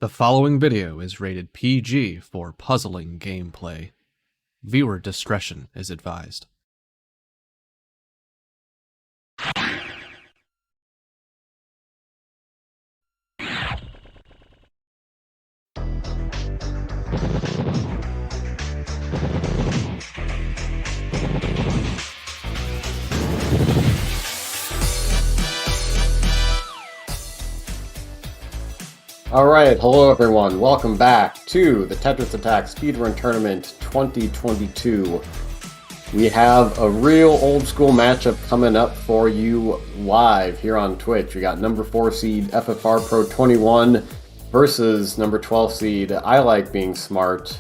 The following video is rated PG for puzzling gameplay. Viewer discretion is advised. Alright, hello everyone, welcome back to the Tetris Attack Speedrun Tournament 2022. We have a real old school matchup coming up for you live here on Twitch. We got number 4 seed FFR Pro 21 versus number 12 seed ilikebeingsmart.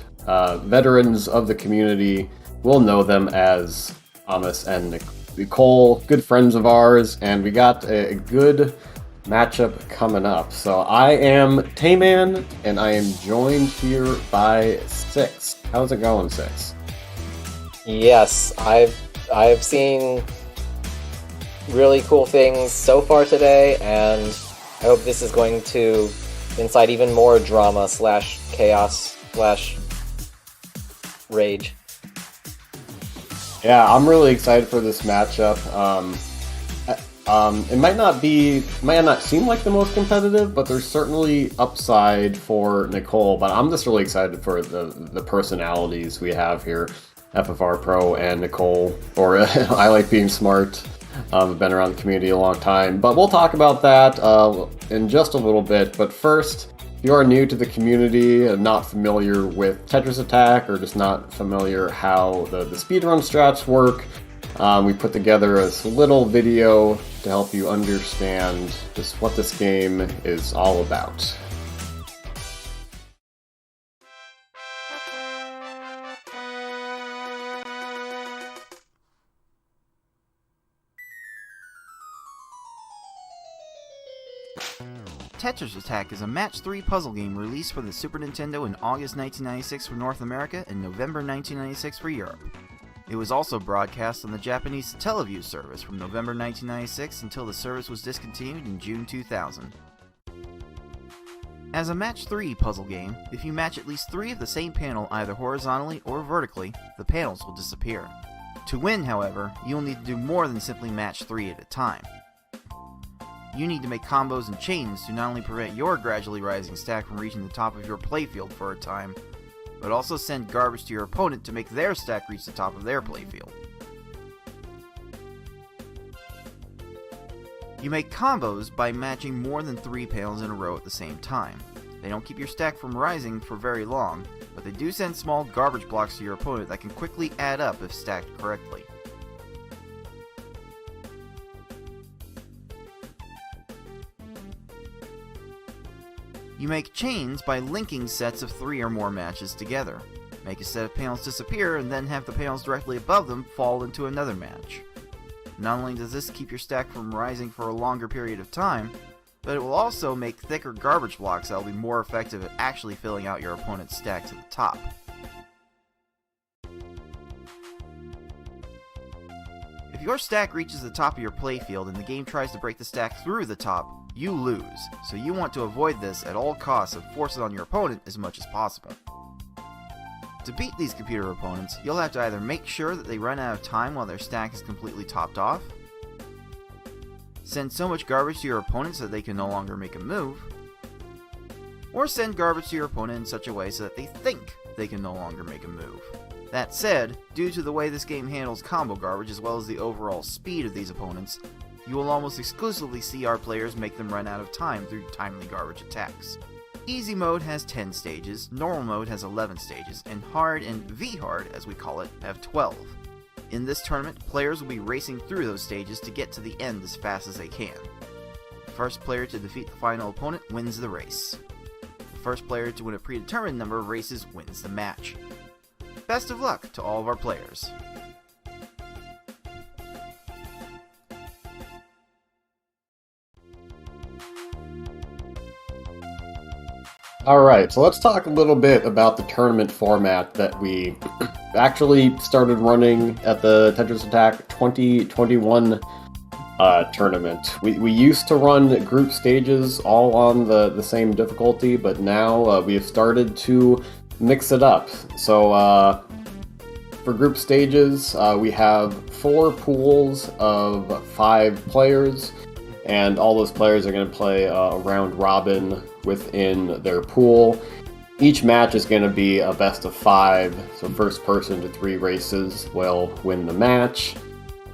Veterans of the community, we'll know them as Thomas and Nicole, good friends of ours, and we got a good matchup coming up. So I am Tayman, and I am joined here by Six. How's it going, Six? Yes, I've seen really cool things so far today, and I hope this is going to incite even more drama / chaos / rage. Yeah, I'm really excited for this matchup. It might not seem like the most competitive, but there's certainly upside for Nicole. But I'm just really excited for the personalities we have here, FFR Pro and Nicole, or ilikebeingsmart. I've been around the community a long time, but we'll talk about that in just a little bit. But first, if you are new to the community and not familiar with Tetris Attack, or just not familiar how the speedrun strats work, we put together a little video to help you understand just what this game is all about. Tetris Attack is a match 3 puzzle game released for the Super Nintendo in August 1996 for North America and November 1996 for Europe. It was also broadcast on the Japanese Teleview service from November 1996 until the service was discontinued in June 2000. As a match 3 puzzle game, if you match at least 3 of the same panel either horizontally or vertically, the panels will disappear. To win, however, you'll need to do more than simply match 3 at a time. You need to make combos and chains to not only prevent your gradually rising stack from reaching the top of your playfield for a time, but also send garbage to your opponent to make their stack reach the top of their playfield. You make combos by matching more than 3 panels in a row at the same time. They don't keep your stack from rising for very long, but they do send small garbage blocks to your opponent that can quickly add up if stacked correctly. You make chains by linking sets of 3 or more matches together. Make a set of panels disappear and then have the panels directly above them fall into another match. Not only does this keep your stack from rising for a longer period of time, but it will also make thicker garbage blocks that will be more effective at actually filling out your opponent's stack to the top. If your stack reaches the top of your playfield and the game tries to break the stack through the top, you lose, so you want to avoid this at all costs and force it on your opponent as much as possible. To beat these computer opponents, you'll have to either make sure that they run out of time while their stack is completely topped off, send so much garbage to your opponents that they can no longer make a move, or send garbage to your opponent in such a way so that they think they can no longer make a move. That said, due to the way this game handles combo garbage as well as the overall speed of these opponents, you will almost exclusively see our players make them run out of time through timely garbage attacks. Easy mode has 10 stages, normal mode has 11 stages, and hard and V-hard, as we call it, have 12. In this tournament, players will be racing through those stages to get to the end as fast as they can. The first player to defeat the final opponent wins the race. The first player to win a predetermined number of races wins the match. Best of luck to all of our players. Alright, so let's talk a little bit about the tournament format that we actually started running at the Tetris Attack 2021 tournament. We used to run group stages all on the same difficulty, but now we have started to mix it up. So for group stages, we have 4 pools of 5 players, and all those players are going to play a round robin within their pool. Each match is going to be a best of 5, so first person to 3 races will win the match.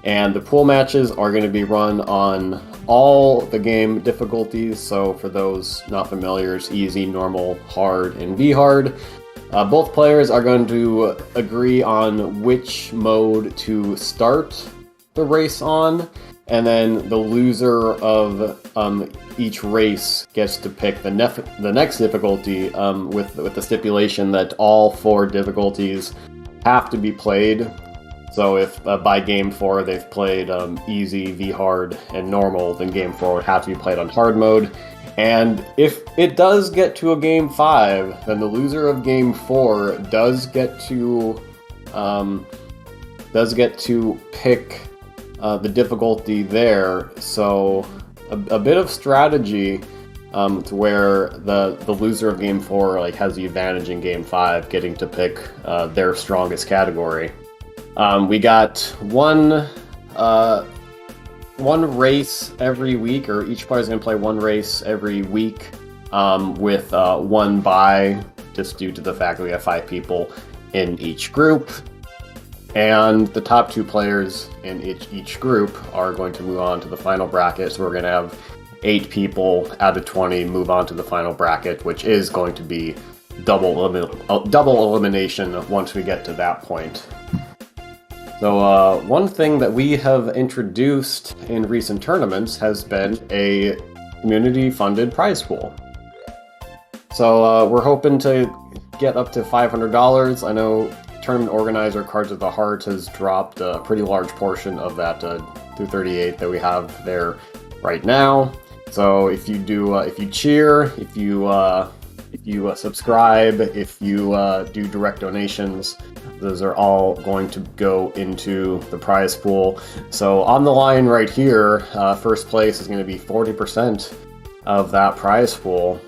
And the pool matches are going to be run on all the game difficulties, so for those not familiar, it's easy, normal, hard, and V-hard. Both players are going to agree on which mode to start the race on, and then the loser of each race gets to pick the next difficulty with the stipulation that all 4 difficulties have to be played. So if by game 4 they've played easy, V-hard, and normal, then game 4 would have to be played on hard mode. And if it does get to a game 5, then the loser of game 4 does get to pick the difficulty there. So a bit of strategy to where the loser of game 4 has the advantage in game 5, getting to pick their strongest category. We got one race every week, or each player's going to play one race every week with 1 bye, just due to the fact that we have 5 people in each group. And the top 2 players in each group are going to move on to the final bracket, so we're going to have 8 people out of 20 move on to the final bracket, which is going to be double elimination once we get to that point. So one thing that we have introduced in recent tournaments has been a community-funded prize pool. So we're hoping to get up to $500. I know tournament organizer Cards of the Heart has dropped a pretty large portion of that 238 that we have there right now. So if you do, if you cheer, if you subscribe, if you do direct donations, those are all going to go into the prize pool. So on the line right here, first place is going to be 40% of that prize pool.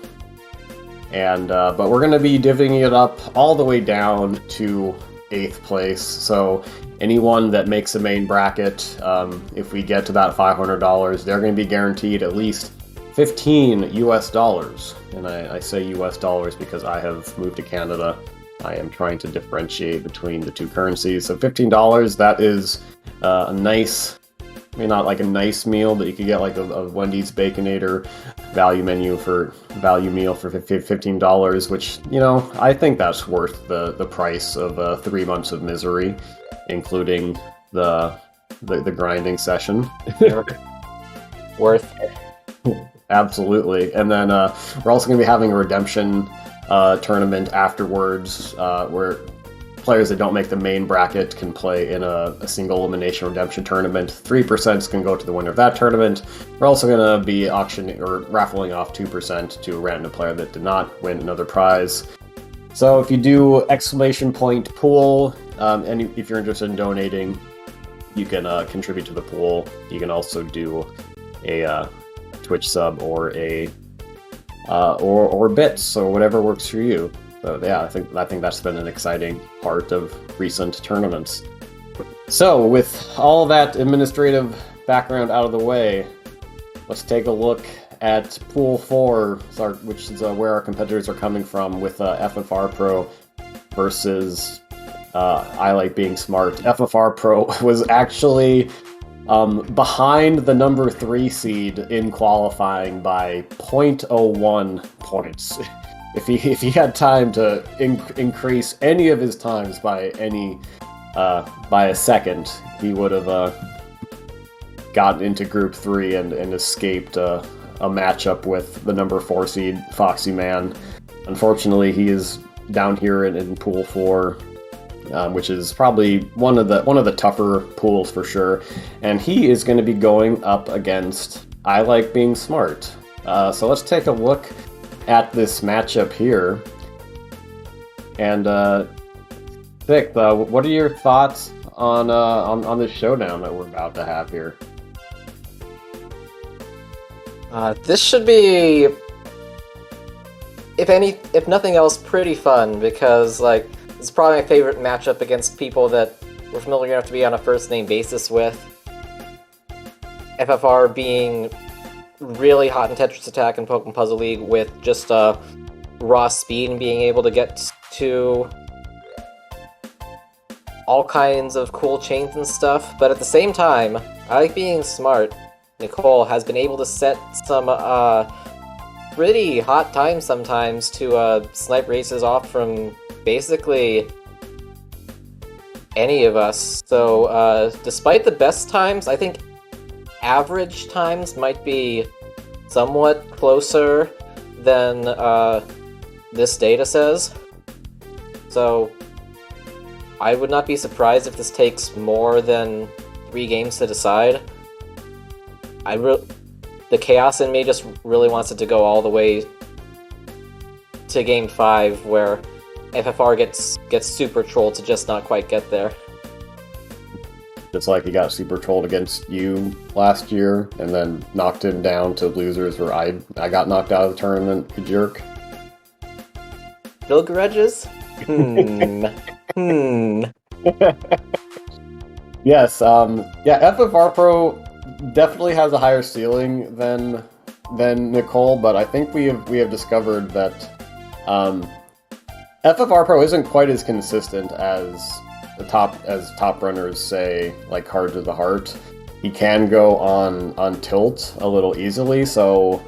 And but we're going to be divvying it up all the way down to 8th place. So anyone that makes the main bracket, if we get to that $500, they're going to be guaranteed at least $15 US. And I say US dollars because I have moved to Canada. I am trying to differentiate between the 2 currencies. So $15, that is a nice, maybe not like a nice meal, but you could get like a Wendy's Baconator value meal for $15, which, you know, I think that's worth the price of 3 months of misery, including the grinding session. Worth it. Absolutely. And then we're also going to be having a redemption tournament afterwards, where players that don't make the main bracket can play in a single elimination redemption tournament. 3% can go to the winner of that tournament. We're also going to be auctioning or raffling off 2% to a random player that did not win another prize. So if you do !pool, and if you're interested in donating, you can contribute to the pool. You can also do a Twitch sub or a or bits, or whatever works for you. So yeah, I think that's been an exciting part of recent tournaments. So with all that administrative background out of the way, let's take a look at Pool 4, which is where our competitors are coming from, with FFR Pro versus ilikebeingsmart. FFR Pro was actually behind the number 3 seed in qualifying by 0.01 points. If he had time to increase any of his times by a second, he would have gotten into Group 3 and escaped a matchup with the number 4 seed Foxy Man. Unfortunately, he is down here in Pool 4. Which is probably one of the tougher pools for sure, and he is going to be going up against ilikebeingsmart. So let's take a look at this matchup here. And Vic, what are your thoughts on this showdown that we're about to have here? This should be, if nothing else, pretty fun, because, like, it's probably my favorite matchup against people that we're familiar enough to be on a first-name basis with. FFR being really hot in Tetris Attack and Pokemon Puzzle League with just raw speed and being able to get to all kinds of cool chains and stuff, but at the same time, I like being smart. Nicole has been able to set some pretty hot times sometimes to snipe races off from basically any of us. So despite the best times, I think average times might be somewhat closer than this data says. So I would not be surprised if this takes more than 3 games to decide. The chaos in me just really wants it to go all the way to Game 5, where FFR gets super trolled to just not quite get there. Just like he got super trolled against you last year, and then knocked him down to losers where I got knocked out of the tournament, you jerk. Bill grudges? Yes, FFR Pro definitely has a higher ceiling than Nicole, but I think we have discovered that FFR Pro isn't quite as consistent as top runners say, like Hard to the Heart. He can go on tilt a little easily, so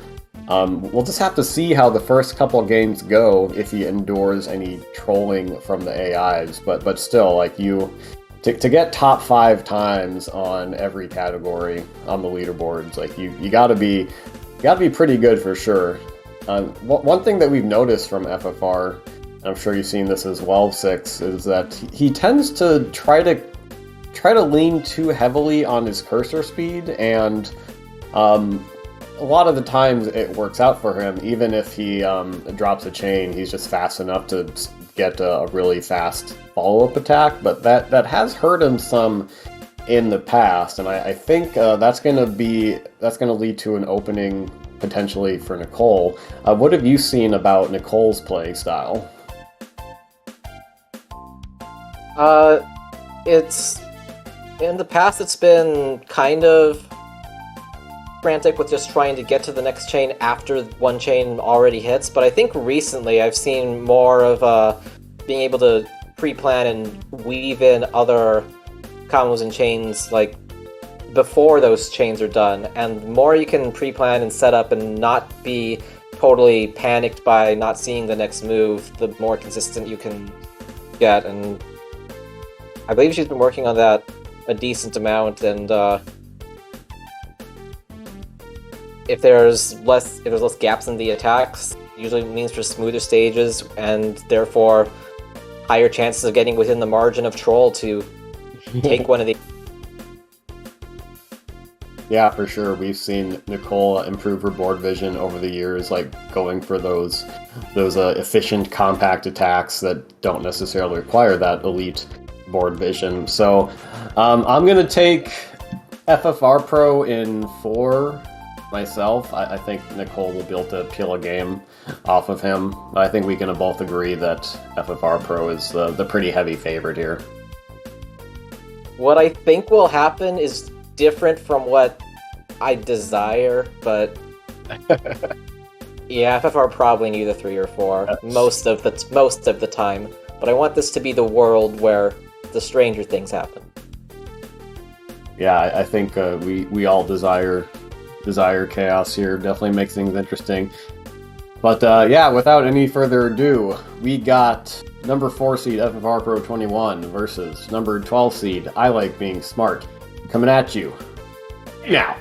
we'll just have to see how the first couple games go if he endures any trolling from the AIs. But still, like to get top 5 times on every category on the leaderboards, like you gotta be pretty good for sure. One thing that we've noticed from FFR, and I'm sure you've seen this as well, Six, is that he tends to try to lean too heavily on his cursor speed, and a lot of the times it works out for him. Even if he drops a chain, he's just fast enough to get a really fast follow-up attack, but that has hurt him some in the past, and I think that's going to lead to an opening potentially for Nicole. What have you seen about Nicole's playing style? It's in the past it's been kind of frantic with just trying to get to the next chain after one chain already hits, but I think recently I've seen more of being able to pre-plan and weave in other combos and chains like before those chains are done, and the more you can pre-plan and set up and not be totally panicked by not seeing the next move, the more consistent you can get. And I believe she's been working on that a decent amount, and if there's less gaps in the attacks, usually means for smoother stages, and therefore higher chances of getting within the margin of troll to take one of the. Yeah, for sure. We've seen Nicole improve her board vision over the years, like going for those efficient, compact attacks that don't necessarily require that elite board vision. So I'm going to take FFR Pro in 4 myself. I think Nicole will be able to peel a game off of him. I think we can both agree that FFR Pro is the pretty heavy favorite here. What I think will happen is different from what I desire, but yeah, FFR probably in either 3 or 4 most of the time. But I want this to be the world where the stranger things happen. Yeah, I think we all desire chaos here. Definitely makes things interesting. But yeah, without any further ado, we got number 4 seed FFR Pro 21 versus number 12 seed ilikebeingsmart coming at you now.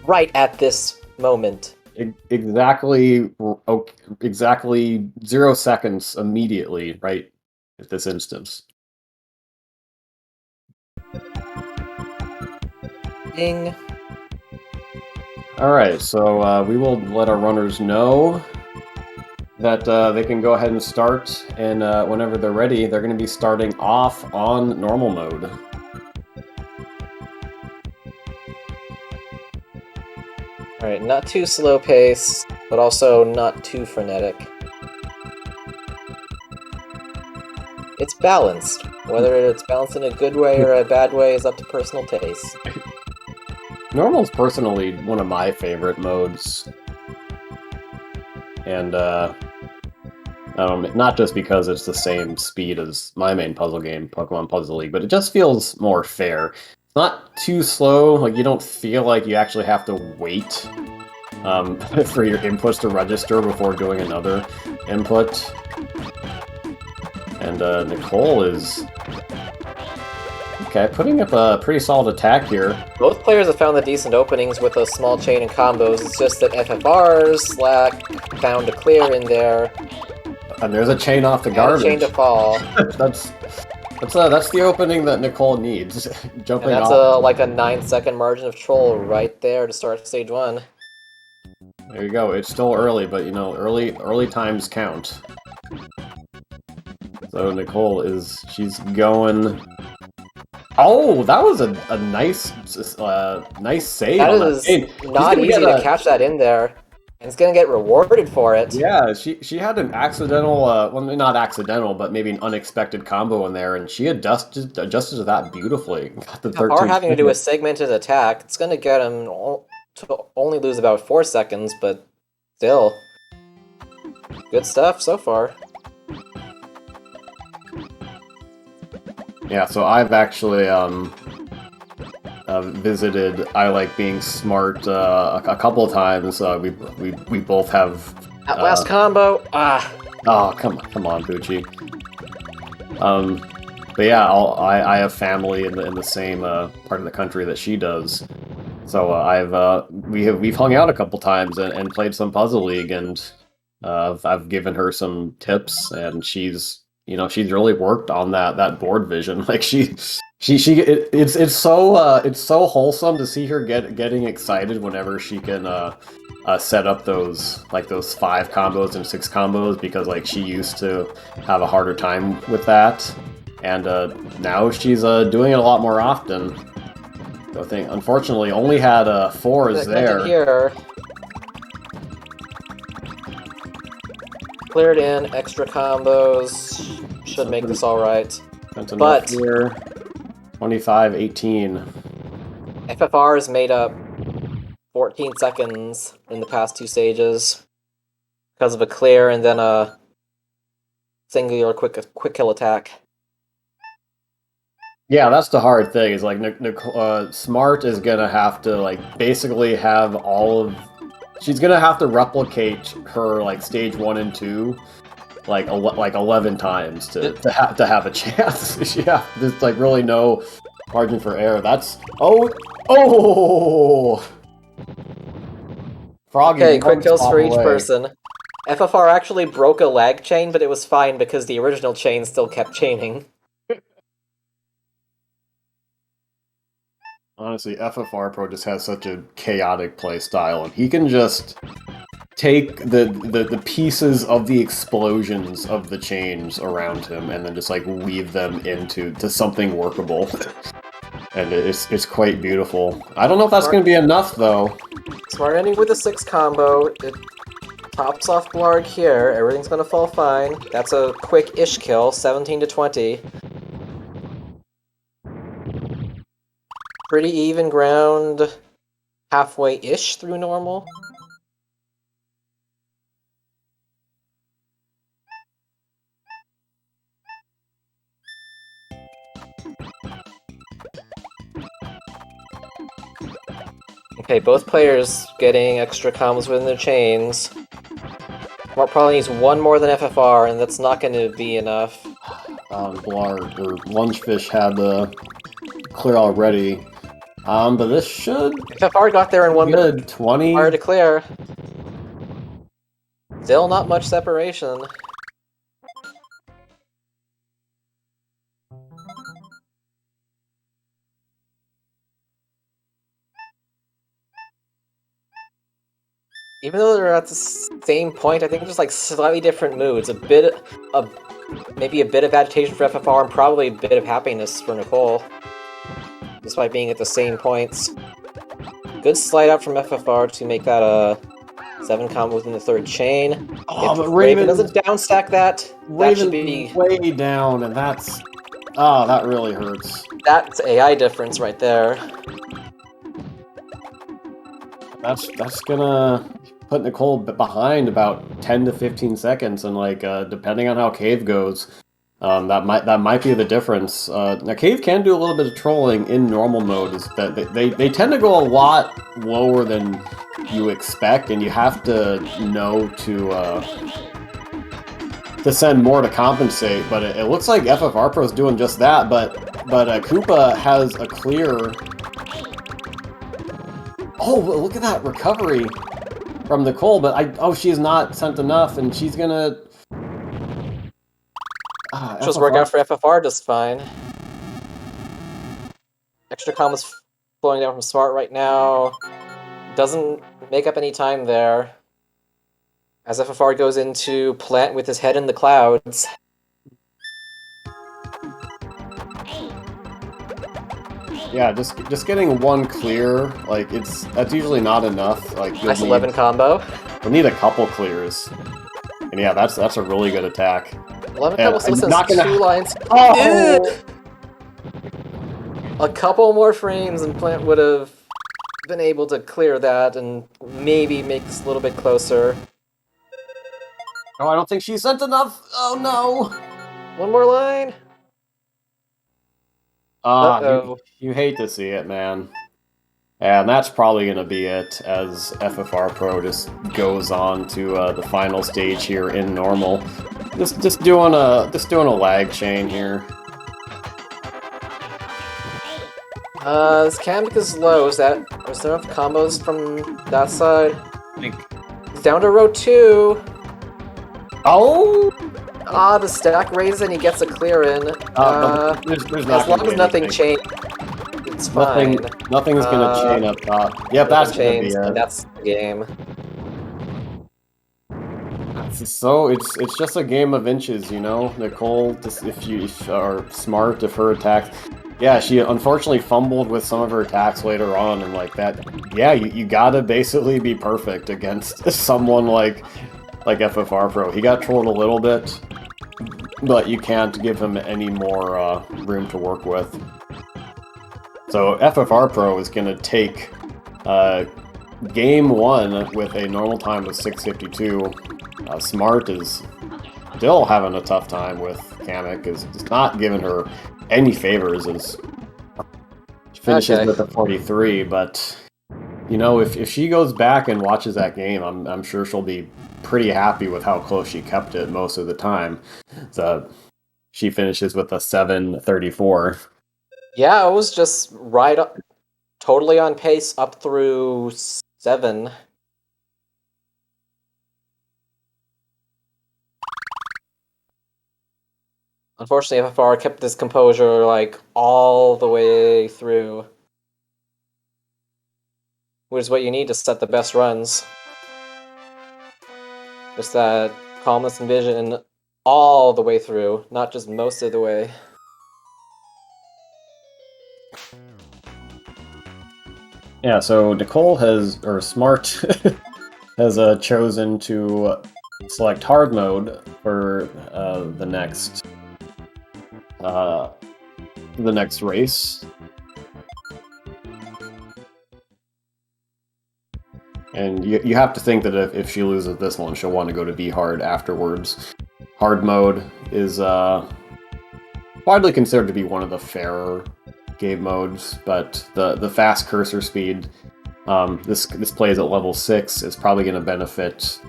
Right at this moment. Exactly 0 seconds immediately, right at this instance. Ding. Alright, so we will let our runners know that they can go ahead and start, and whenever they're ready, they're going to be starting off on normal mode. Alright, Alright, not too slow pace, but also not too frenetic. It's balanced. Whether it's balanced in a good way or a bad way is up to personal taste. Normal's personally one of my favorite modes. And, not just because it's the same speed as my main puzzle game, Pokemon Puzzle League, but it just feels more fair. It's not too slow, like you don't feel like you actually have to wait for your inputs to register before doing another input. And Nicole is... Okay, putting up a pretty solid attack here. Both players have found the decent openings with a small chain and combos, it's just that FFR's found a clear in there. And there's a chain off the And garbage. a chain to fall. That's the opening that Nicole needs. Jumping And that's off. like a 9-second margin of troll right there to start stage 1. There you go. It's still early, but you know, early times count. So Nicole she's going. Oh, that was a nice save. That on is chain. not He's easy gonna to catch that in there. And it's gonna get rewarded for it. Yeah, she had an accidental, well, not accidental, but maybe an unexpected combo in there, and she adjusted to that beautifully. Got the 13 Or having to do a segmented attack, it's gonna get him to only lose about 4 seconds, but still. Good stuff so far. Yeah, so I've actually visited ilikebeingsmart a couple of times. We both have. That last combo, Oh, come on, Bucci. But yeah, I have family in the same part of the country that she does. So we've hung out a couple times and played some Puzzle League, and I've given her some tips, and she's really worked on that board vision. Like it's so wholesome to see her getting excited whenever she can set up those 5 combos and 6 combos, because like she used to have a harder time with that, and now she's doing it a lot more often. So I think unfortunately only had 4s there. Here. Cleared in, extra combos, should make this alright. But here, 25-18. FFR has made up 14 seconds in the past 2 stages because of a clear and then a singular quick kill attack. Yeah, that's the hard thing. Is like Smart is gonna have to like basically have all of. She's gonna have to replicate her like stage 1 and 2 like 11 times to have a chance. Yeah, there's like really no margin for error. That's Froggy. Okay, quick kills for each person. FFR actually broke a lag chain, but it was fine because the original chain still kept chaining. Honestly, FFR Pro just has such a chaotic play style, and he can just take the pieces of the explosions of the chains around him and then just like weave them into something workable. And it's quite beautiful. I don't know if that's going to be enough though. Smart ending with a 6 combo. It tops off Blarg here. Everything's gonna fall fine. That's a quick-ish kill, 17-20. Pretty even ground, halfway-ish through normal. Okay, both players getting extra combos within their chains. Smart probably needs 1 more than FFR, and that's not going to be enough. Blarg, or Lunchfish had the clear already. But this should... FFR got there in 1 minute. Good, 20. Hard to clear. Still not much separation. Even though they're at the same point, I think they're just like slightly different moods. Maybe a bit of agitation for FFR and probably a bit of happiness for Nicole. Despite being at the same points. Good slide out from FFR to make that a 7 combo within the third chain. Oh, if but Raven Raven's- doesn't downstack that should Raven's be... way down, and that's... Oh, that really hurts. That's AI difference right there. That's gonna put Nicole behind about 10 to 15 seconds, and like depending on how Cave goes, that might be the difference. Now Cave can do a little bit of trolling in normal mode. Is that they tend to go a lot lower than you expect, and you have to know to send more to compensate. But it looks like FFR Pro is doing just that. But Koopa has a clear. Oh, look at that recovery from Nicole, but she's not sent enough, and she's gonna... Just work out for FFR just fine. Extra combos flowing down from Smart right now. Doesn't make up any time there. As FFR goes into plant with his head in the clouds. Yeah, just getting one clear, like that's usually not enough. Like Nice 11 combo. You'll need a couple clears. And yeah, that's a really good attack. 11 And combo still I'm sends not gonna- 2 lines. Oh! A couple more frames and Plant would have been able to clear that and maybe make this a little bit closer. Oh, I don't think she sent enough. Oh no! One more line. Uh-oh. You hate to see it, man. And that's probably going to be it, as FFR Pro just goes on to the final stage here in normal. Just doing a lag chain here. This Kamek is low. Is there enough combos from that side? I think. It's down to row 2. Oh! Ah, the stack raises and he gets a clear in. But there's not As long gonna as be nothing anything. changes, it's fine. Nothing's gonna chain up top. Yep, that's gonna be Chains, and it. that's the game. So it's just a game of inches, you know. Nicole, just if you are smart, if her attacks, yeah, she unfortunately fumbled with some of her attacks later on, and like that, yeah, you gotta basically be perfect against someone like FFR Pro. He got trolled a little bit, but you can't give him any more room to work with. So FFR Pro is gonna take game 1 with a normal time of 6:52. Smart is still having a tough time with Kamek, is not giving her any favors as she finishes with a 43, but you know, if she goes back and watches that game, I'm sure she'll be pretty happy with how close she kept it most of the time. So she finishes with a 7:34. Yeah, it was just right up, totally on pace up through 7. Unfortunately, FFR kept this composure, like, all the way through. Which is what you need to set the best runs. Just that calmness and vision all the way through, not just most of the way. Yeah, so Nicole or Smart has chosen to select hard mode for the next race. And you have to think that if she loses this one, she'll want to go to V-Hard afterwards. Hard mode is widely considered to be one of the fairer game modes, but the fast cursor speed, this plays at level 6, is probably going to benefit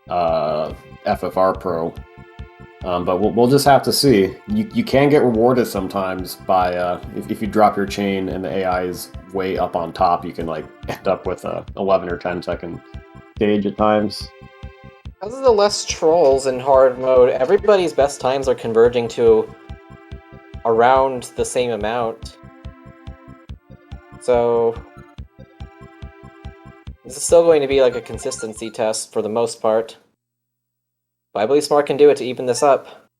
FFR Pro. But we'll just have to see. You can get rewarded sometimes by if you drop your chain and the AI is way up on top, you can like end up with a 11 or 10 second stage at times. Because of the less trolls in hard mode, everybody's best times are converging to around the same amount. So this is still going to be like a consistency test for the most part. But I believe Smart can do it to even this up.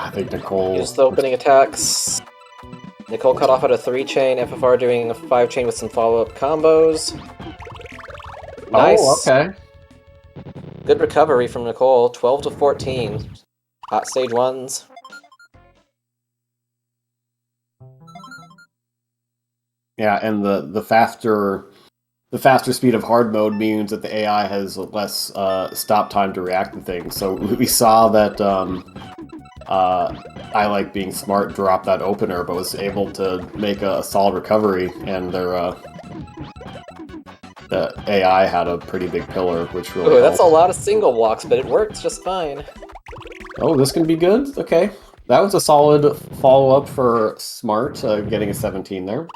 I think Nicole... Use the opening attacks. Nicole cut off at a 3-chain, FFR doing a 5-chain with some follow-up combos. Nice. Oh, okay. Good recovery from Nicole, 12 to 14. Hot stage 1s. Yeah, and the faster speed of hard mode means that the AI has less stop time to react to things. So we saw that I Like Being Smart drop that opener, but was able to make a solid recovery, and the AI had a pretty big pillar, which really Ooh, that's a helped. lot of single blocks, but it works just fine. Oh, this can be good? Okay. That was a solid follow-up for Smart, getting a 17 there.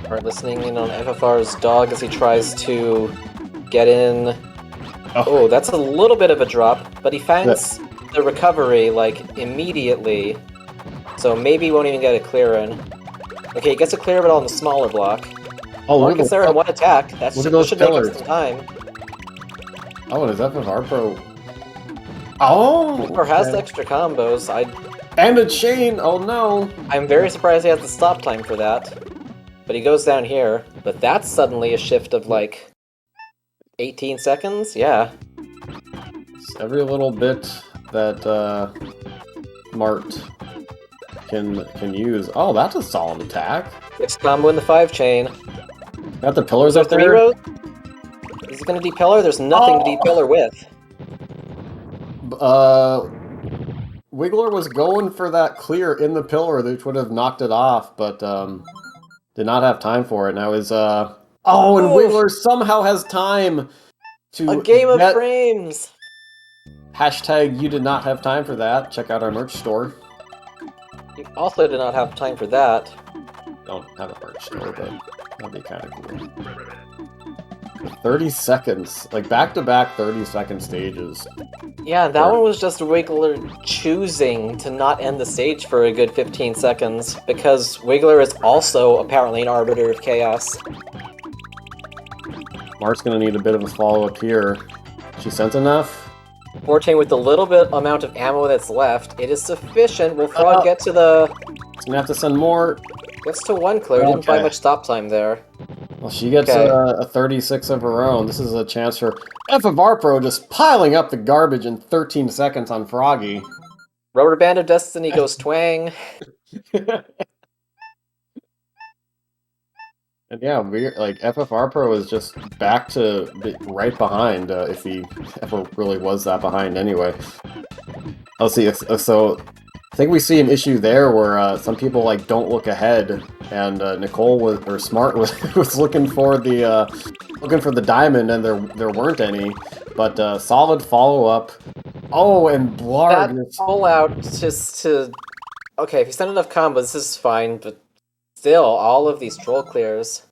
Alright, listening in on FFR's dog as he tries to get in. Oh, that's a little bit of a drop, but he finds the recovery, like, immediately. So maybe he won't even get a clear in. Okay, he gets a clear, but on the smaller block. Oh, Mark is there in one attack. That look at those should make pillars. him some time. Oh, and his FFR Pro. Oh! Or has extra combos. And a chain! Oh no! I'm very surprised he has the stop time for that. But he goes down here. But that's suddenly a shift of, like, 18 seconds? Yeah. It's every little bit that Smart can use. Oh, that's a solid attack. Next combo in the 5-chain. Got the pillars Is up there there. 3 rows? Is he gonna de-pillar? There's nothing to de-pillar with. Wiggler was going for that clear in the pillar, which would have knocked it off, but did not have time for it. Now is oh, and Wiggler somehow has time to A game of frames! Hashtag you did not have time for that. Check out our merch store. You also did not have time for that. Don't have a merch store, but that'd be kind of cool. 30 seconds. Like back-to-back 30-second stages. Yeah, that one was just Wiggler choosing to not end the stage for a good 15 seconds, because Wiggler is also apparently an arbiter of chaos. Mark's gonna need a bit of a follow-up here. She sent enough? 14 with the little bit amount of ammo that's left, it is sufficient. Will Frog get to the... It's gonna have to send more. Gets to 1 clear, didn't find much stop time there. Well, she gets a 36 of her own. This is a chance for FFR Pro just piling up the garbage in 13 seconds on Froggy. Rubber Band of Destiny goes twang. And yeah, like FFR Pro is just back to right behind, if he ever really was that behind anyway. Let's see, so I think we see an issue there where some people like don't look ahead, and Nicole Smart was looking for the diamond, and there weren't any. But solid follow up. Oh, and Blarg. That all out just to... Okay, if you send enough combos, this is fine, but still, all of these troll clears.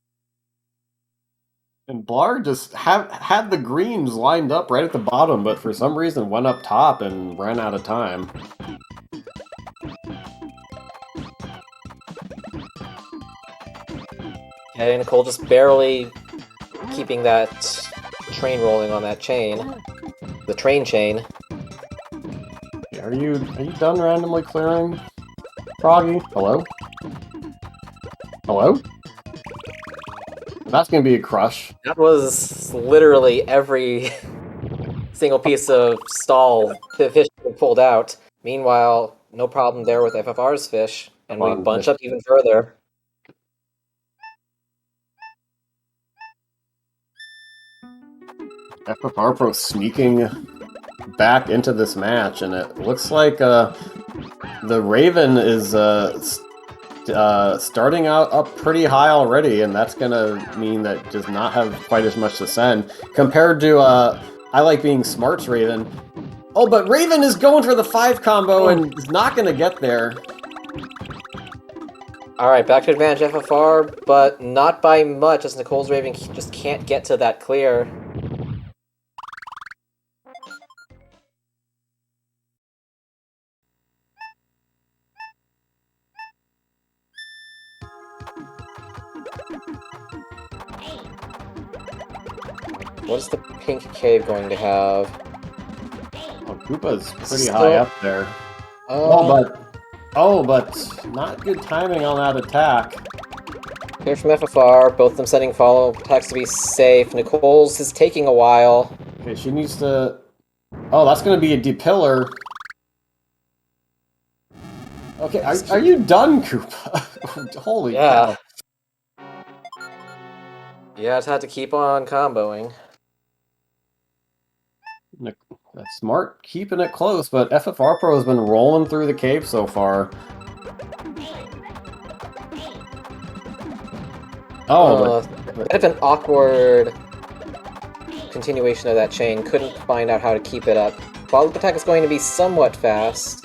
And Blarg just had the greens lined up right at the bottom, but for some reason went up top and ran out of time. Okay, Nicole just barely keeping that train rolling on that chain. The train chain. Are you done randomly clearing? Froggy? Hello? Hello? That's gonna be a crush. That was literally every single piece of stall the fish pulled out. Meanwhile, no problem there with FFR's fish, and we bunch up even further. FFR Pro sneaking back into this match, and it looks like the Raven is starting out up pretty high already, and that's gonna mean that does not have quite as much to send compared to I Like Being Smart's Raven. Oh, but Raven is going for the 5 combo and is not gonna get there. Alright, back to advantage FFR, but not by much, as Nicole's Raven just can't get to that clear. pink cave going to have? Oh, Koopa's pretty Still- high up there. Uh, But not good timing on that attack. Here from FFR, both of them setting follow-up attacks to be safe. Nicole's is taking a while. Okay, she needs to... Oh, that's going to be a depillar. Okay, are you done, Koopa? Holy Yeah. cow. Yeah, it's had to keep on comboing. That's smart, keeping it close, but FFR Pro has been rolling through the cave so far. Oh, but Bit of an awkward continuation of that chain. Couldn't find out how to keep it up. Follow-up attack is going to be somewhat fast.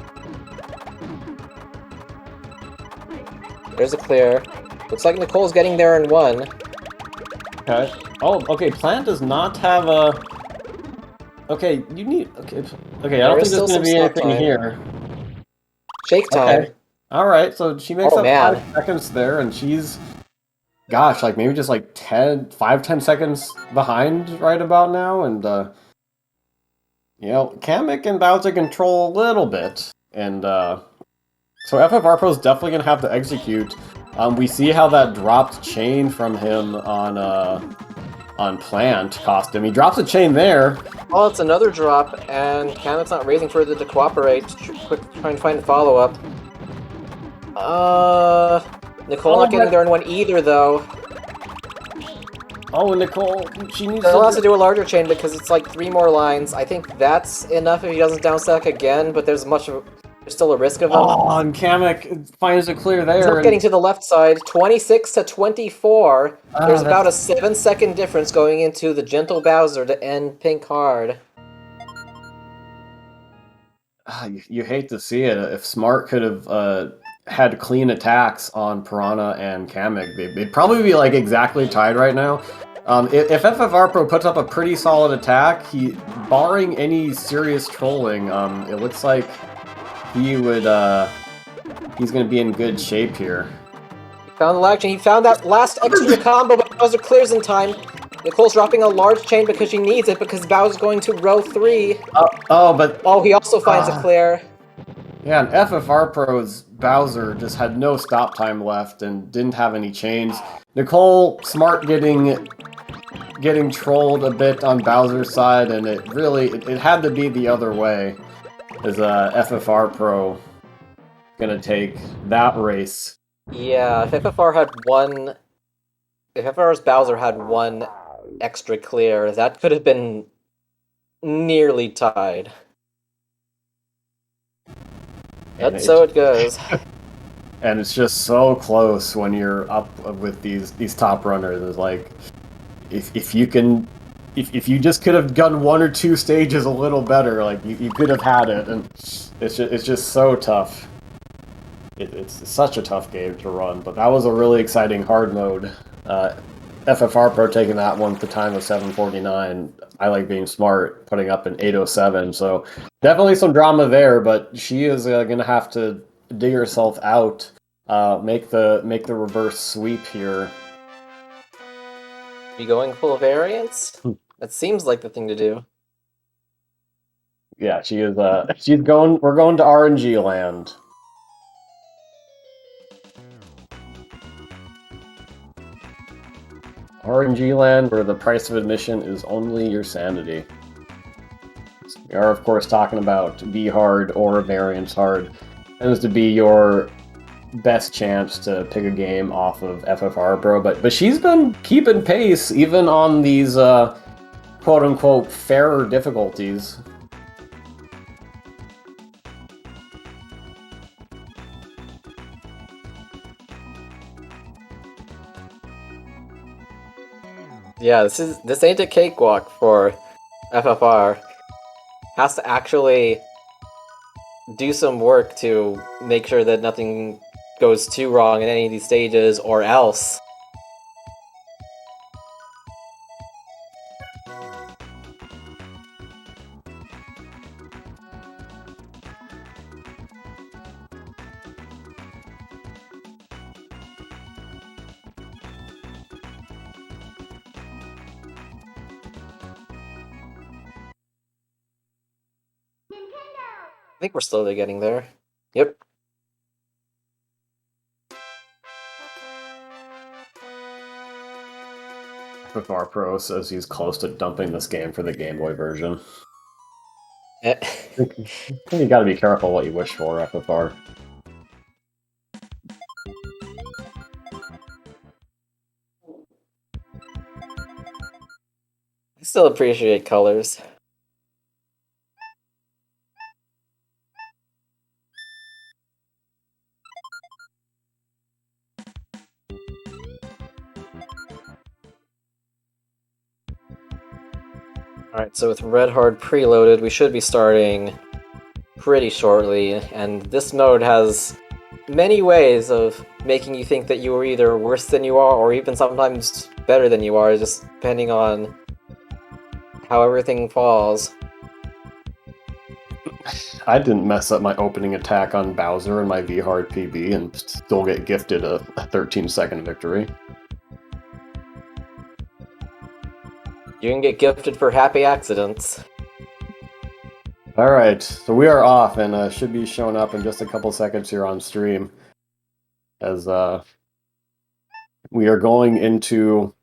There's a clear. Looks like Nicole's getting there in one. okay. Oh, okay. Plant does not have a. Okay, you need. Okay, okay. I don't think is still there's going to some be stop anything time. here. Shake time. Okay. All right. So she makes Oh, up man. 5 seconds there, and she's, gosh, like maybe just like 10 seconds behind right about now, and you know, Kamek and Bowser control a little bit, and so FFR Pro is definitely going to have to execute. We see how that dropped chain from him on Plant cost him. He drops a chain there. Oh, it's another drop, and Kamek's not raising further to cooperate. Trying to find a follow-up. Nicole not getting there in one either, though. Oh, Nicole, she needs He'll have to to... do a larger chain because it's like 3 more lines. I think that's enough if he doesn't downstack again, but there's still a risk of him. Oh, and Kamek finds a clear there. He's not getting to the left side. 26 to 24. There's about a that's- 7-second difference going into the gentle Bowser to end pink hard. You hate to see it. If Smart could have had clean attacks on Piranha and Kamek, they'd probably be like exactly tied right now. If FFR Pro puts up a pretty solid attack, barring any serious trolling, it looks like he would he's gonna be in good shape here. He found the lag chain. He found that last extra combo, but Bowser clears in time. Nicole's dropping a large chain because she needs it because Bowser's going to row 3. But Oh, he also finds a clear. yeah, and FFR Pro's Bowser just had no stop time left and didn't have any chains. Nicole Smart getting trolled a bit on Bowser's side, and it had to be the other way. Is FFR Pro gonna take that race? Yeah, if FFR's Bowser had one extra clear, that could have been nearly tied. That's so it goes. And it's just so close when you're up with these top runners. It's like if you just could have done 1 or 2 stages a little better, like you could have had it, and it's just so tough. It's such a tough game to run, but that was a really exciting hard mode. FFR Pro taking that one with the time of 7:49. I like being smart, putting up an 8:07. So definitely some drama there, but she is gonna have to dig herself out, make the reverse sweep here. You going full variance? That seems like the thing to do. Yeah, she is. She's going. We're going to RNG land. RNG land, where the price of admission is only your sanity. We are, of course, talking about V hard or variance hard. Tends to be your best chance to pick a game off of FFR Pro, but she's been keeping pace even on these quote unquote fairer difficulties. Yeah, this ain't a cakewalk for FFR. Has to actually do some work to make sure that nothing goes too wrong in any of these stages, or else. think we're slowly getting there. Yep. FFR Pro says he's close to dumping this game for the Game Boy version. I think you gotta be careful what you wish for, FFR. I still appreciate colors. Alright, so with Red Hard preloaded, we should be starting pretty shortly, and this mode has many ways of making you think that you are either worse than you are, or even sometimes better than you are, just depending on how everything falls. I didn't mess up my opening attack on Bowser in my V-Hard PB and still get gifted a 13-second victory. You can get gifted for happy accidents. Alright, so we are off and should be showing up in just a couple seconds here on stream. As we are going into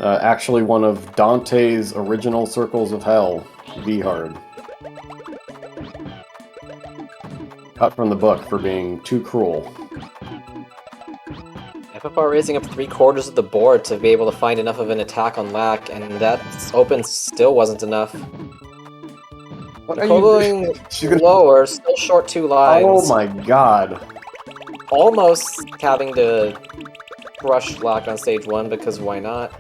actually one of Dante's original Circles of Hell, V-Hard. Cut from the book for being too cruel. FFR raising up 3/4 of the board to be able to find enough of an attack on Lack, and that open still wasn't enough. What are Going She's gonna... lower, still short 2 lines. Oh my god. Almost having to crush Lack on stage 1, because why not?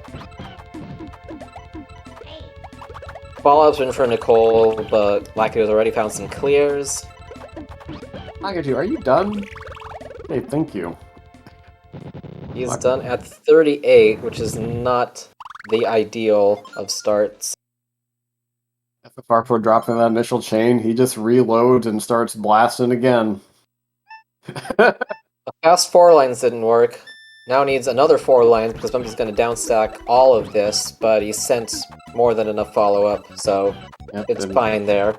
Fallout's been for Nicole, but Lack has already found some clears. Are you done? Hey, thank you. He's done at 38, which is not the ideal of starts. FFR Pro dropping that initial chain, he just reloads and starts blasting again. The past 4 lines didn't work. Now needs another 4 lines because Bumpy's going to downstack all of this, but he sent more than enough follow-up, so it's fine there.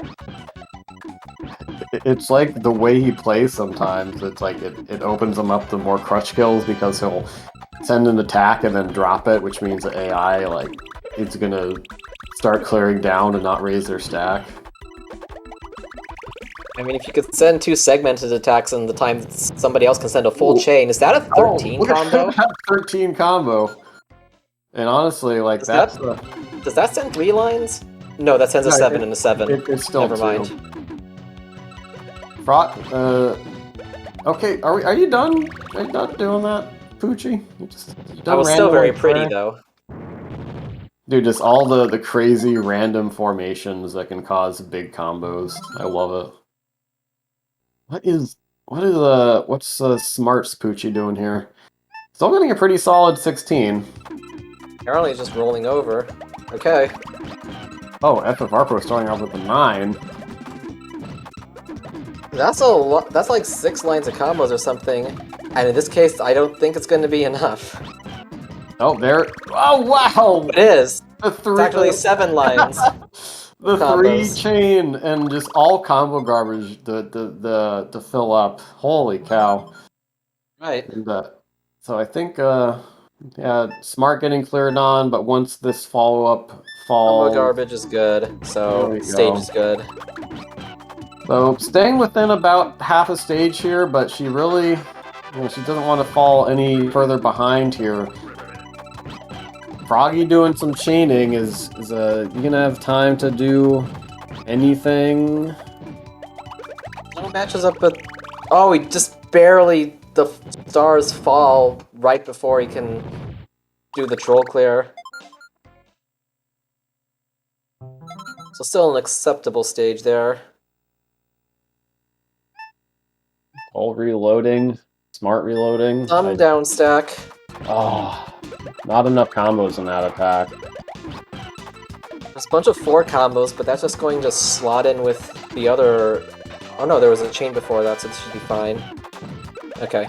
It's like the way he plays sometimes. It's like it opens him up to more crush kills because he'll send an attack and then drop it, which means the AI, like, it's gonna start clearing down and not raise their stack. I mean, if you could send 2 segmented attacks in the time that somebody else can send a full chain, is that a 13 combo? That 13 combo. And honestly, like, does that send 3 lines? No, that sends a 7 and a 7. It's still Never 2. mind. Okay, are you done? Are you done doing that, Poochie? I was still very pretty, though. Dude, just all the crazy random formations that can cause big combos. I love it. What's Smarts Poochie doing here? Still getting a pretty solid 16. Apparently he's just rolling over. Okay. Oh, FFR Pro starting off with a 9. That's a lot. That's like 6 lines of combos or something. And in this case, I don't think it's going to be enough. Oh, there. Oh, wow! It is. The 3. It's actually 7 lines. The combos. 3 chain and just all combo garbage to fill up. Holy cow! Right. And, so I think yeah, Smart getting cleared on, but once this follow up falls, Combo garbage is good. So stage is good. So staying within about half a stage here, but she really, she doesn't want to fall any further behind here. Froggy doing some chaining is you gonna have time to do anything? No matches up, but oh, he just barely, the stars fall right before he can do the troll clear. So still an acceptable stage there. All reloading, Smart reloading. Some down stack. Oh, not enough combos in that attack. There's a bunch of 4 combos, but that's just going to slot in with the other... Oh no, there was a chain before that, so this should be fine. Okay.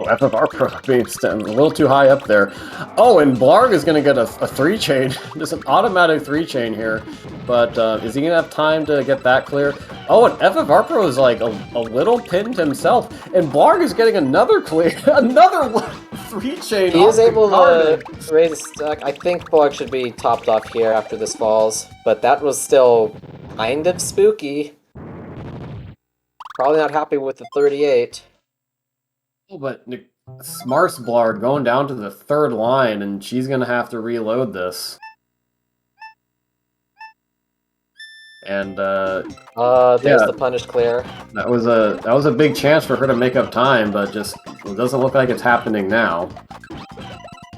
Oh, FFR Pro being a little too high up there. Oh, and Blarg is going to get a 3-chain. Just an automatic 3-chain here. But is he going to have time to get that clear? Oh, and FFR Pro is like a little pinned himself. And Blarg is getting another clear. Another 3-chain. He is able to raise a stack. I think Blarg should be topped off here after this falls. But that was still kind of spooky. Probably not happy with the 38. Oh, but Smart's Blarg going down to the 3rd line, and she's going to have to reload this. And there's the punish clear. That was a big chance for her to make up time, but just it doesn't look like it's happening now.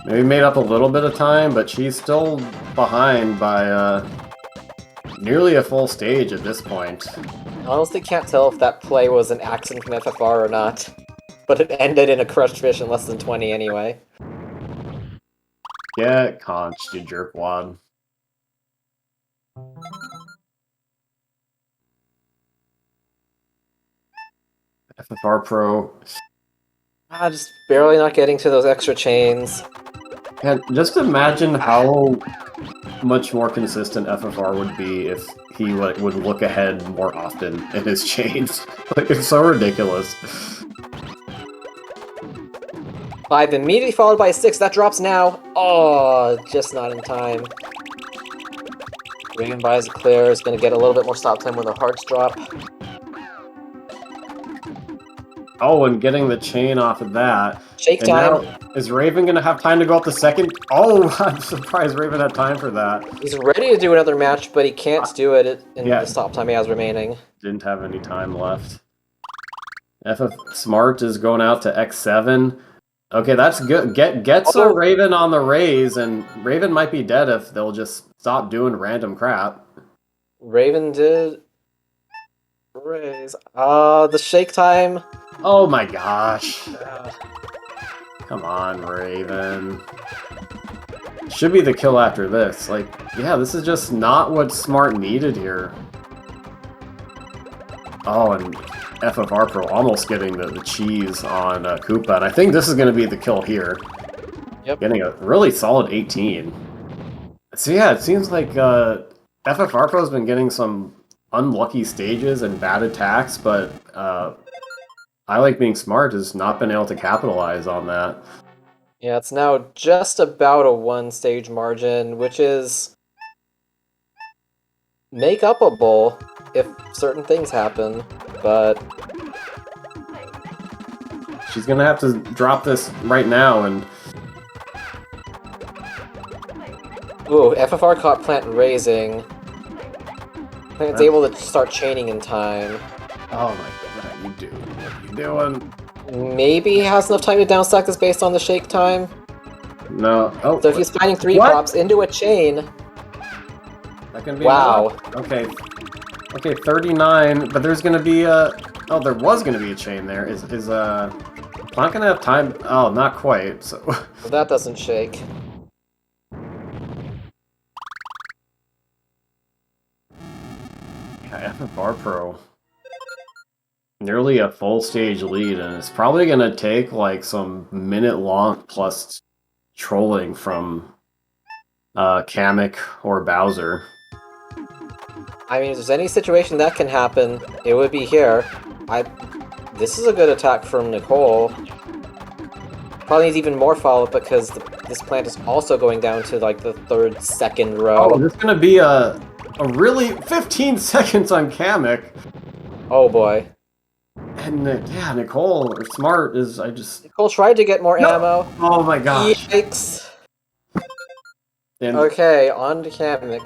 Maybe made up a little bit of time, but she's still behind by nearly a full stage at this point. Honestly, can't tell if that play was an accident from FFR or not, but it ended in a crushed fish in less than 20 anyway. Get conched, you jerkwad. FFR Pro. Just barely not getting to those extra chains. And just imagine how much more consistent FFR would be if he would look ahead more often in his chains. Like, it's so ridiculous. 5 immediately followed by 6. That drops now. Oh, just not in time. Reagan buys a clear. Is going to get a little bit more stop time when the hearts drop. Oh, and getting the chain off of that. Shake and time. Now, is Raven going to have time to go up the second? Oh, I'm surprised Raven had time for that. He's ready to do another match, but he can't do it in the stop time he has remaining. Didn't have any time left. FF Smart is going out to X7. Okay, that's good. Gets a Raven on the raise, and Raven might be dead if they'll just stop doing random crap. Raven did raise. The shake time. Oh my gosh. Come on, Raven. Should be the kill after this. Like, yeah, this is just not what Smart needed here. Oh, and FFR Pro almost getting the cheese on Koopa, and I think this is going to be the kill here. Yep. Getting a really solid 18. So yeah, it seems like FFR Pro's been getting some unlucky stages and bad attacks, but I Like Being Smart has not been able to capitalize on that. Yeah, it's now just about a 1-stage margin, which is make-upable if certain things happen, but she's gonna have to drop this right now, and ooh, FFR caught Plant raising. Plant's able to start chaining in time. Oh my god, you do. What are you doing? Maybe he has enough time to downstack this based on the shake time. No. Oh. So if he's finding 3 pops into a chain. That can be wow. Enough. Okay. Okay, 39, but there's gonna be a... Oh, there was gonna be a chain there. Is Plant gonna have time? Oh, not quite, so... Well, that doesn't shake. Yeah, FFR Pro. Nearly a full stage lead, and it's probably gonna take like some minute-long plus trolling from Kamek or Bowser. I mean, if there's any situation that can happen, it would be here. This is a good attack from Nicole. Probably needs even more follow-up because this plant is also going down to like the 3rd, 2nd row. Oh, there's gonna be a really 15 seconds on Kamek. Oh boy. And yeah, Nicole or Smart is Nicole tried to get more ammo. Oh my gosh. Yikes. And Okay, on to Kamek.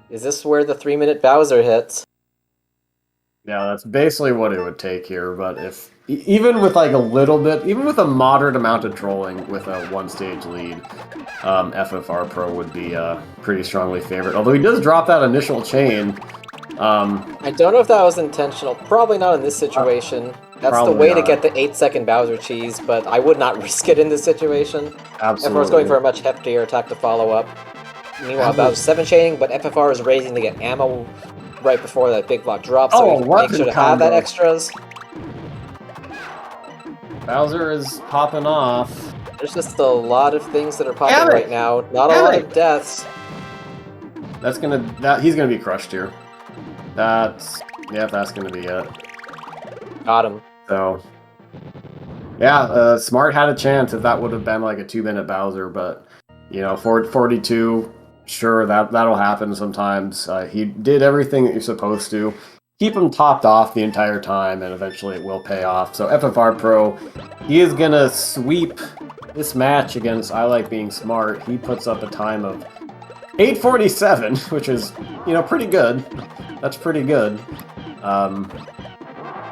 Is this where the 3-minute Bowser hits? yeah, that's basically what it would take here, but if even with like a little bit, even with a moderate amount of trolling with a 1-stage lead, FFR Pro would be pretty strongly favored. Although he does drop that initial chain. I don't know if that was intentional. Probably not in this situation. That's the way to get the 8-second Bowser cheese, but I would not risk it in this situation. Absolutely. FFR's going for a much heftier attack to follow up. Meanwhile, Bowser's 7 chaining, but FFR is raising to get ammo right before that big block drops, so we can make sure to have that extras. Bowser is popping off. There's just a lot of things that are popping Damn it! right now. Not a Damn lot it! of deaths. He's gonna be crushed here. That's gonna be it. Got him. So, yeah, Smart had a chance if that would have been like a 2-minute Bowser, but, you know, 42, sure, that'll happen sometimes. He did everything that you're supposed to. Keep him topped off the entire time, and eventually it will pay off. So FFR Pro, he is gonna sweep this match against I Like Being Smart. He puts up a time of 8:47, which is, you know, pretty good. That's pretty good.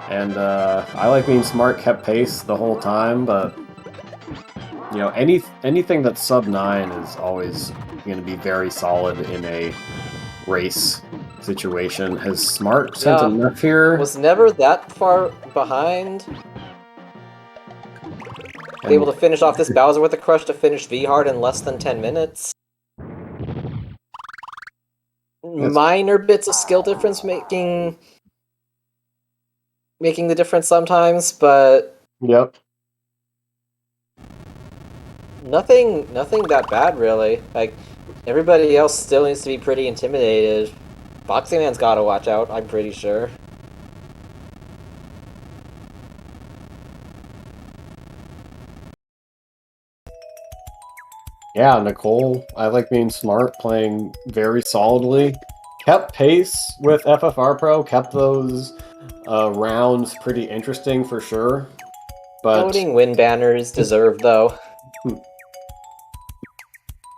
And I Like Being Smart kept pace the whole time, but, you know, anything that's sub 9 is always going to be very solid in a race situation. Has Smart sent enough here? Was never that far behind. Able to finish off this Bowser with a crush to finish V-Hard in less than 10 minutes. Minor bits of skill difference making the difference sometimes, but Yep. nothing that bad really. Like, everybody else still needs to be pretty intimidated. Foxy Man's gotta watch out, I'm pretty sure. Yeah, Nicole, I Like Being Smart, playing very solidly. Kept pace with FFR Pro, kept those rounds pretty interesting for sure. But Voting win banners deserved though.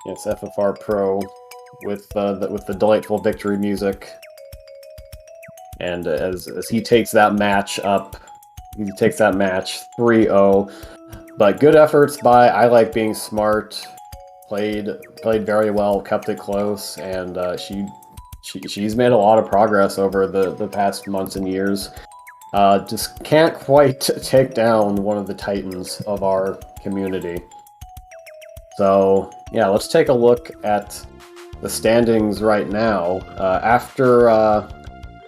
it's FFR Pro with the delightful victory music, and as he takes that match up, he takes that match 3-0. But good efforts by I Like Being Smart. Played very well, kept it close, and she's made a lot of progress over the past months and years. Just can't quite take down one of the titans of our community. So yeah, let's take a look at the standings right now.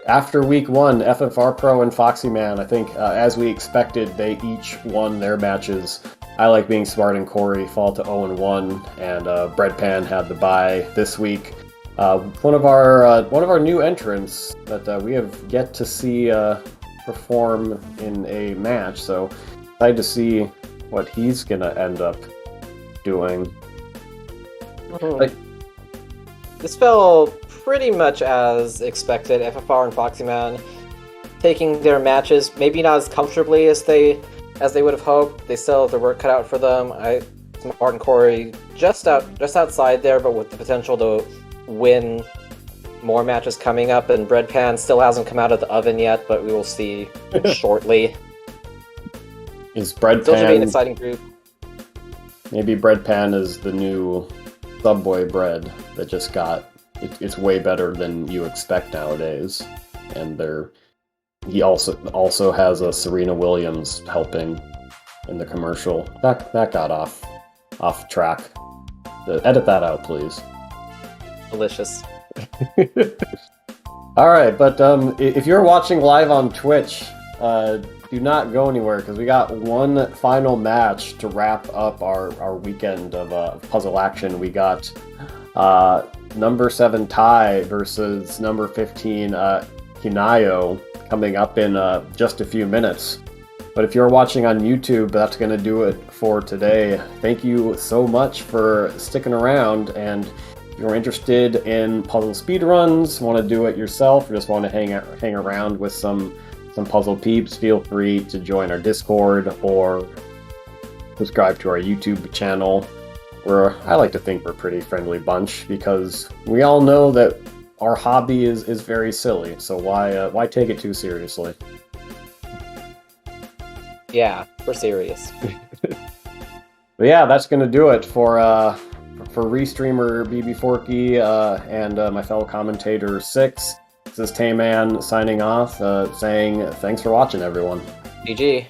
After week 1, FFR Pro and Foxy Man, I think as we expected, they each won their matches. I Like Being Smart and Corey fall to 0-1, and Breadpan had the bye this week. One of our new entrants that we have yet to see perform in a match, so excited to see what he's gonna end up doing. This fell pretty much as expected. FFR and Foxy Man taking their matches, maybe not as comfortably as they would have hoped. They still have their work cut out for them. Smart and Corey just outside there, but with the potential to win more matches coming up. And Breadpan still hasn't come out of the oven yet, but we will see shortly. Is Breadpan Still should be an exciting group. Maybe Breadpan is the new Subway bread that just got it's way better than you expect nowadays, and he also has a Serena Williams helping in the commercial. That got off track. Edit that out, please. Delicious. All right, but if you're watching live on Twitch, do not go anywhere because we got one final match to wrap up our weekend of puzzle action. We got number 7 Ty versus number 15 Hinayo coming up in just a few minutes. But if you're watching on YouTube, that's going to do it for today. Thank you so much for sticking around, and if you're interested in puzzle speedruns, want to do it yourself, or just want to hang around with some puzzle peeps, feel free to join our Discord or subscribe to our YouTube channel, where I like to think we're a pretty friendly bunch, because we all know that our hobby is very silly, so why take it too seriously? Yeah, we're serious. But yeah, that's gonna do it for Restreamer BB Forky and my fellow commentator 6. This is Tayman signing off, saying thanks for watching, everyone. GG.